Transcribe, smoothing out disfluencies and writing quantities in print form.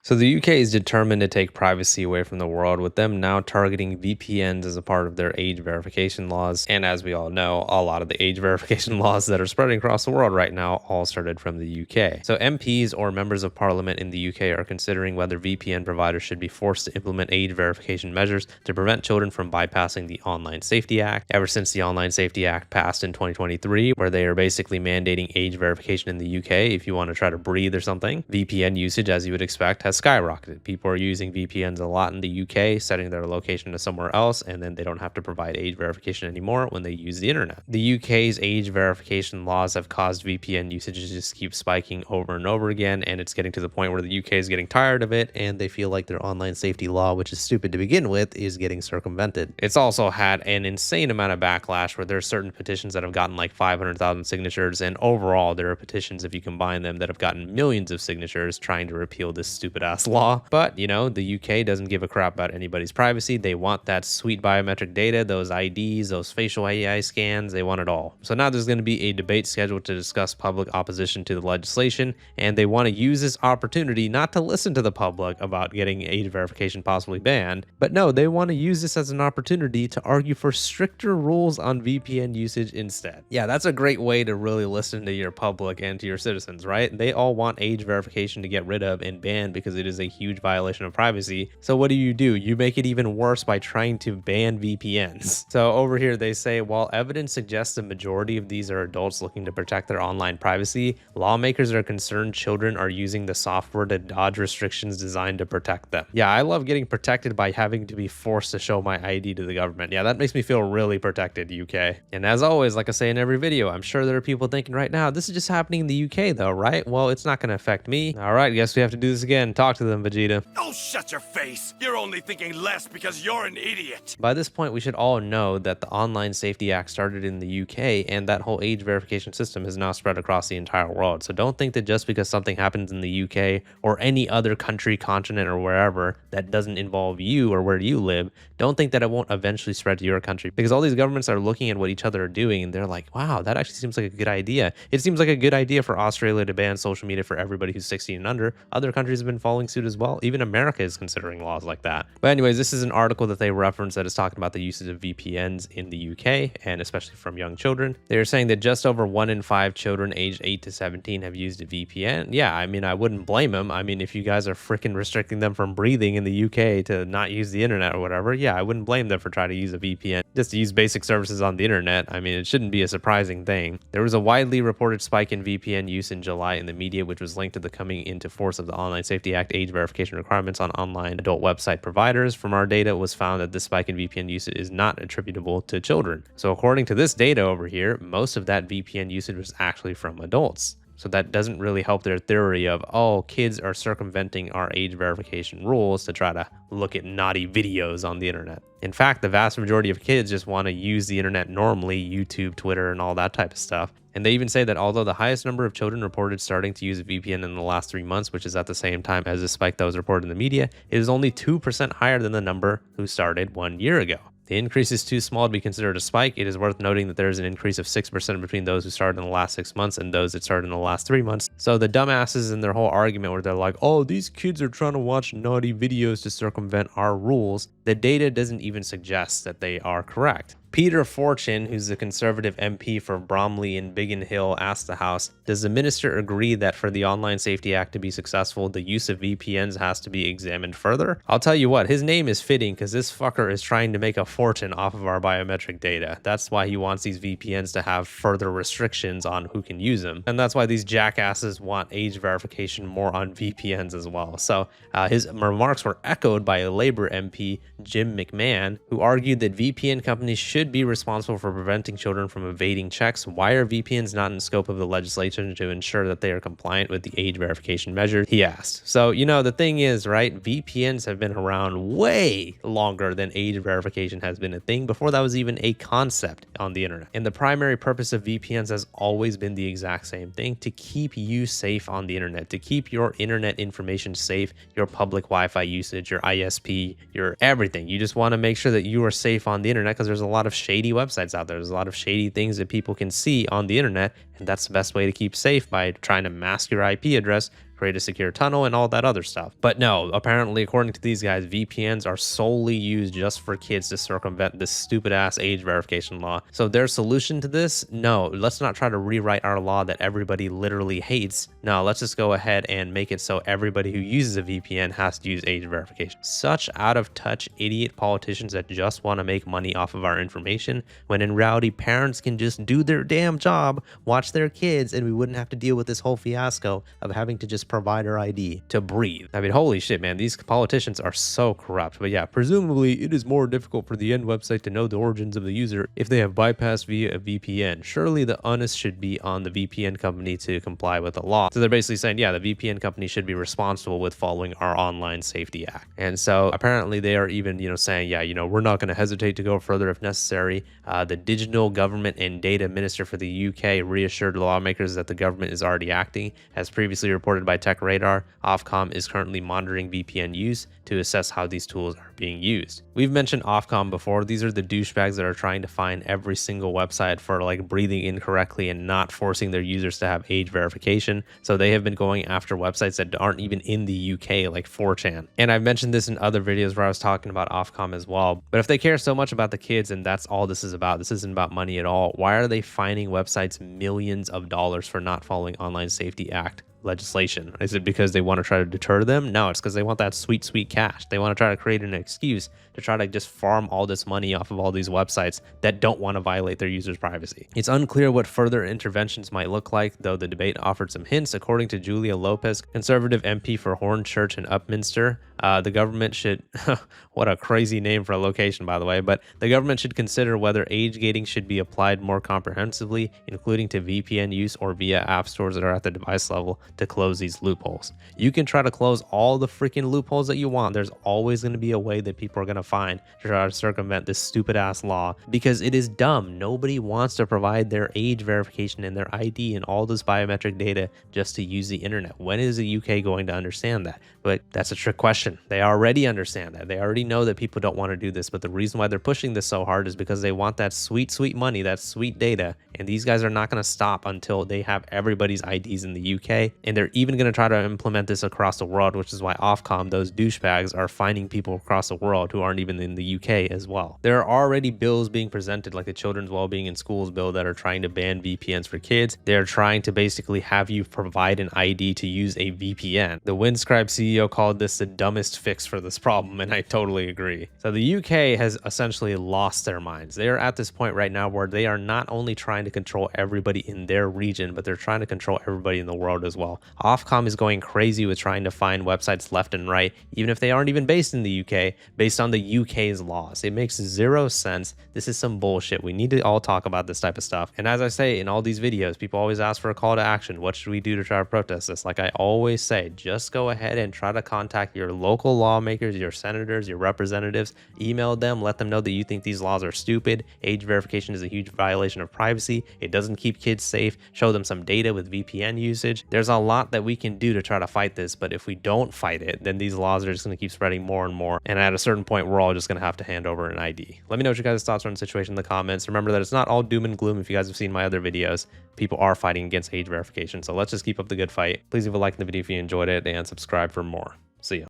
So the UK is determined to take privacy away from the world, with them now targeting VPNs as a part of their age verification laws. And as we all know, a lot of the age verification laws that are spreading across the world right now all started from the UK. So MPs or members of parliament in the UK are considering whether VPN providers should be forced to implement age verification measures to prevent children from bypassing the Online Safety Act. Ever since the Online Safety Act passed in 2023, where they are basically mandating age verification in the UK if you want to try to breathe or something, VPN usage, as you would expect, has skyrocketed. People are using VPNs a lot in the UK, setting their location to somewhere else, and then they don't have to provide age verification anymore when they use the internet. The UK's age verification laws have caused VPN usage to just keep spiking over and over again, and it's getting to the point where the UK is getting tired of it, and they feel like their online safety law, which is stupid to begin with, is getting circumvented. It's also had an insane amount of backlash where there are certain petitions that have gotten like 500,000 signatures, and overall there are petitions, if you combine them, that have gotten millions of signatures trying to repeal this stupid ass law. But you know, the UK doesn't give a crap about anybody's privacy. They want that sweet biometric data, those IDs, those facial AI scans. They want it all. So now there's going to be a debate scheduled to discuss public opposition to the legislation, and they want to use this opportunity not to listen to the public about getting age verification possibly banned, but no, they want to use this as an opportunity to argue for stricter rules on VPN usage instead. Yeah, that's a great way to really listen to your public and to your citizens, right? They all want age verification to get rid of and banned because it is a huge violation of privacy. So what do? You make it even worse by trying to ban VPNs. So over here they say, while evidence suggests the majority of these are adults looking to protect their online privacy, lawmakers are concerned children are using the software to dodge restrictions designed to protect them. Yeah, I love getting protected by having to be forced to show my ID to the government. Yeah, that makes me feel really protected, UK. And as always, like I say in every video, I'm sure there are people thinking right now, this is just happening in the UK though, right? Well, it's not going to affect me. All right, guess we have to do this again. Talk to them, Vegeta. Oh, shut your face. You're only thinking less because you're an idiot. By this point, we should all know that the Online Safety Act started in the UK, and that whole age verification system has now spread across the entire world. So don't think that just because something happens in the UK or any other country, continent, or wherever that doesn't involve you or where you live, don't think that it won't eventually spread to your country, because all these governments are looking at what each other are doing and they're like, wow, that actually seems like a good idea. It seems like a good idea for Australia to ban social media for everybody who's 16 and under. Other countries have been following suit as well. Even America is considering laws like that. But anyways, this is an article that they reference that is talking about the usage of VPNs in the UK, and especially from young children. They're saying that just over 1 in 5 children aged 8 to 17 have used a VPN. Yeah, I mean, I wouldn't blame them. I mean, if you guys are freaking restricting them from breathing in the UK to not use the internet or whatever, yeah, I wouldn't blame them for trying to use a VPN just to use basic services on the internet. I mean, it shouldn't be a surprising thing. There was a widely reported spike in VPN use in July in the media, which was linked to the coming into force of the Online Safety Act age verification requirements on online adult website providers. From our data, it was found that this spike in VPN usage is not attributable to children. So according to this data over here, most of that VPN usage was actually from adults. So that doesn't really help their theory of, oh, kids are circumventing our age verification rules to try to look at naughty videos on the internet. In fact, the vast majority of kids just want to use the internet normally, YouTube, Twitter, and all that type of stuff. And they even say that although the highest number of children reported starting to use a VPN in the last 3 months, which is at the same time as the spike that was reported in the media, it is only 2% higher than the number who started 1 year ago. The increase is too small to be considered a spike. It is worth noting that there is an increase of 6% between those who started in the last 6 months and those that started in the last 3 months. So the dumbasses in their whole argument where they're like, oh, these kids are trying to watch naughty videos to circumvent our rules, the data doesn't even suggest that they are correct. Peter Fortune, who's the Conservative MP for Bromley and Biggin Hill, asked the House, does the minister agree that for the Online Safety Act to be successful, the use of VPNs has to be examined further? I'll tell you what, his name is fitting because this fucker is trying to make a fortune off of our biometric data. That's why he wants these VPNs to have further restrictions on who can use them. And that's why these jackasses want age verification more on VPNs as well. So his remarks were echoed by a Labour MP, Jim McMahon, who argued that VPN companies should be responsible for preventing children from evading checks. Why are VPNs not in scope of the legislation to ensure that they are compliant with the age verification measures? He asked. So, you know, the thing is, right, VPNs have been around way longer than age verification has been a thing, before that was even a concept on the internet. And the primary purpose of VPNs has always been the exact same thing: to keep you safe on the internet, to keep your internet information safe, your public Wi-Fi usage, your ISP, your everything. You just want to make sure that you are safe on the internet, because there's a lot of shady websites out there. There's a lot of shady things that people can see on the internet, and that's the best way to keep safe, by trying to mask your IP address, create a secure tunnel and all that other stuff. But no, apparently, according to these guys, VPNs are solely used just for kids to circumvent this stupid ass age verification law. So their solution to this, no, let's not try to rewrite our law that everybody literally hates. No, let's just go ahead and make it so everybody who uses a VPN has to use age verification. Such out of touch idiot politicians that just want to make money off of our information, when in reality parents can just do their damn job, watch their kids, and we wouldn't have to deal with this whole fiasco of having to just provide our ID to breathe. I mean, holy shit, man, these politicians are so corrupt. But yeah, presumably it is more difficult for the end website to know the origins of the user if they have bypassed via a VPN. Surely the onus should be on the VPN company to comply with the law. So they're basically saying, yeah, the VPN company should be responsible with following our Online Safety Act. And so apparently they are even, saying, yeah, we're not going to hesitate to go further if necessary. The Digital Government and Data Minister for the UK reassured lawmakers that the government is already acting. As previously reported by Tech Radar, Ofcom is currently monitoring VPN use to assess how these tools are being used. We've mentioned Ofcom before. These are the douchebags that are trying to find every single website for breathing incorrectly and not forcing their users to have age verification. So they have been going after websites that aren't even in the UK, like 4chan. And I've mentioned this in other videos where I was talking about Ofcom as well. But if they care so much about the kids and that's all this is about, this isn't about money at all, why are they fining websites millions of dollars for not following Online Safety Act legislation? Is it because they want to try to deter them? No, it's because they want that sweet, sweet cash. They want to try to create an excuse to try to just farm all this money off of all these websites that don't want to violate their users' privacy. It's unclear what further interventions might look like, though the debate offered some hints. According to Julia Lopez, conservative MP for Hornchurch and Upminster, the government should, what a crazy name for a location, by the way, but the government should consider whether age gating should be applied more comprehensively, including to VPN use or via app stores that are at the device level, to close these loopholes. You can try to close all the freaking loopholes that you want. There's always going to be a way that people are going to find to try to circumvent this stupid ass law because it is dumb. Nobody wants to provide their age verification and their ID and all this biometric data just to use the internet. When is the UK going to understand that? But that's a trick question. They already understand that. They already know that people don't want to do this, but the reason why they're pushing this so hard is because they want that sweet, sweet money, that sweet data, and these guys are not going to stop until they have everybody's IDs in the UK, and they're even going to try to implement this across the world, which is why Ofcom, those douchebags, are finding people across the world who aren't even in the UK as well. There are already bills being presented, like the Children's Wellbeing in Schools bill, that are trying to ban VPNs for kids. They're trying to basically have you provide an ID to use a VPN. The Windscribe CEO called this the dumbest fix for this problem, and I totally agree. So the UK has essentially lost their minds. They are at this point right now where they are not only trying to control everybody in their region, but they're trying to control everybody in the world as well. Ofcom is going crazy with trying to find websites left and right, even if they aren't even based in the UK, based on the UK's laws. It makes zero sense. This is some bullshit. We need to all talk about this type of stuff. And as I say in all these videos, people always ask for a call to action. What should we do to try to protest this? Like I always say, just go ahead and try to contact your local lawmakers, your senators, your representatives, email them, let them know that you think these laws are stupid. Age verification is a huge violation of privacy. It doesn't keep kids safe. Show them some data with VPN usage. There's a lot that we can do to try to fight this, but if we don't fight it, then these laws are just going to keep spreading more and more. And at a certain point, we're all just going to have to hand over an ID. Let me know what your guys' thoughts are on the situation in the comments. Remember that it's not all doom and gloom. If you guys have seen my other videos, people are fighting against age verification. So let's just keep up the good fight. Please leave a like in the video if you enjoyed it and subscribe for more. See ya.